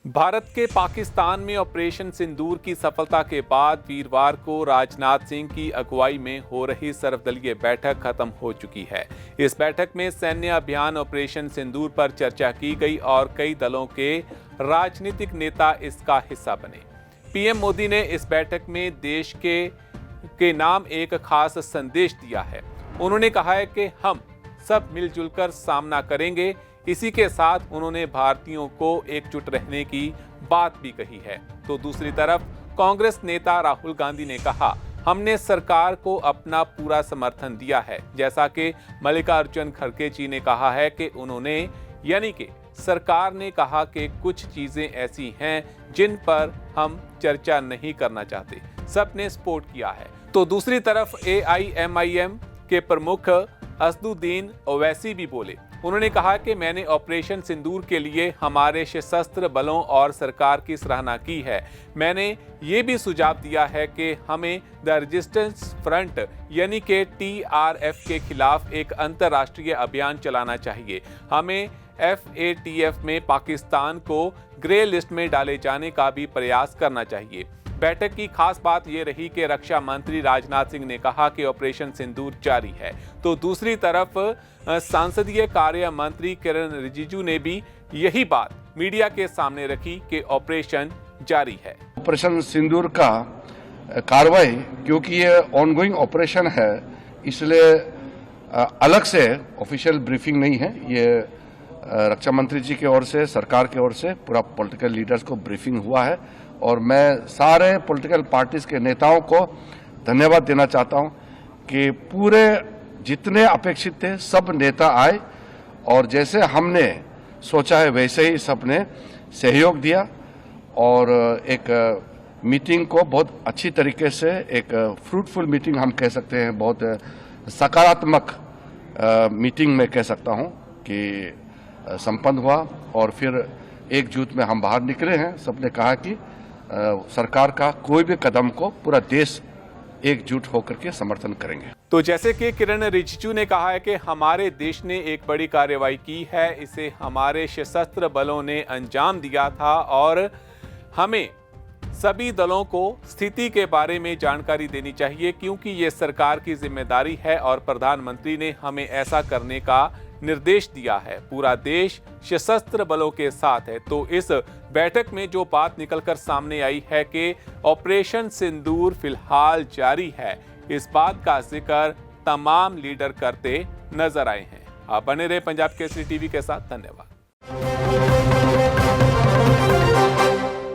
भारत के पाकिस्तान में ऑपरेशन सिंदूर की सफलता के बाद वीरवार को राजनाथ सिंह की अगुवाई में हो रही सर्वदलीय बैठक खत्म हो चुकी है। इस बैठक में सैन्य अभियान ऑपरेशन सिंदूर पर चर्चा की गई और कई दलों के राजनीतिक नेता इसका हिस्सा बने। पीएम मोदी ने इस बैठक में देश के नाम एक खास संदेश दिया है। उन्होंने कहा है कि हम सब मिलजुल कर सामना करेंगे। इसी के साथ उन्होंने भारतीयों को एकजुट रहने की बात भी कही है। तो दूसरी तरफ कांग्रेस नेता राहुल गांधी ने कहा, हमने सरकार को अपना पूरा समर्थन दिया है। जैसा कि मल्लिकार्जुन खड़गे जी ने कहा है कि उन्होंने यानी कि सरकार ने कहा कि कुछ चीजें ऐसी हैं जिन पर हम चर्चा नहीं करना चाहते। सबने सपोर्ट किया है। तो दूसरी तरफ AIMIM के प्रमुख असदुद्दीन ओवैसी भी बोले। उन्होंने कहा कि मैंने ऑपरेशन सिंदूर के लिए हमारे सशस्त्र बलों और सरकार की सराहना की है। मैंने ये भी सुझाव दिया है कि हमें द रेजिस्टेंस फ्रंट यानी कि TRF के खिलाफ एक अंतर्राष्ट्रीय अभियान चलाना चाहिए। हमें FATF में पाकिस्तान को ग्रे लिस्ट में डाले जाने का भी प्रयास करना चाहिए। बैठक की खास बात यह रही कि रक्षा मंत्री राजनाथ सिंह ने कहा कि ऑपरेशन सिंदूर जारी है। तो दूसरी तरफ संसदीय कार्य मंत्री किरण रिजिजू ने भी यही बात मीडिया के सामने रखी कि ऑपरेशन जारी है। ऑपरेशन सिंदूर का कार्रवाई क्योंकि ये ऑनगोइंग ऑपरेशन है, इसलिए अलग से ऑफिशियल ब्रीफिंग नहीं है। ये रक्षा मंत्री जी की ओर से, सरकार की ओर से पूरा पॉलिटिकल लीडर्स को ब्रीफिंग हुआ है और मैं सारे पॉलिटिकल पार्टीज के नेताओं को धन्यवाद देना चाहता हूं कि पूरे जितने अपेक्षित थे सब नेता आए और जैसे हमने सोचा है वैसे ही सबने सहयोग दिया और एक मीटिंग को बहुत अच्छी तरीके से, एक फ्रूटफुल मीटिंग हम कह सकते हैं, बहुत सकारात्मक मीटिंग में कह सकता हूं कि संपन्न हुआ और फिर एकजुट में हम बाहर निकले हैं। सबने कहा कि सरकार का कोई भी कदम को पूरा देश एकजुट होकर के समर्थन करेंगे। तो जैसे कि किरण रिजिजू ने कहा है कि हमारे देश ने एक बड़ी कार्रवाई की है, इसे हमारे सशस्त्र बलों ने अंजाम दिया था और हमें सभी दलों को स्थिति के बारे में जानकारी देनी चाहिए क्योंकि ये सरकार की जिम्मेदारी है और प्रधानमंत्री ने हमें ऐसा करने का निर्देश दिया है। पूरा देश सशस्त्र बलों के साथ है। तो इस बैठक में जो बात निकलकर सामने आई है कि ऑपरेशन सिंदूर फिलहाल जारी है, इस बात का जिक्र तमाम लीडर करते नजर आए हैं। आप बने रहे पंजाब केसरी टीवी के साथ। धन्यवाद।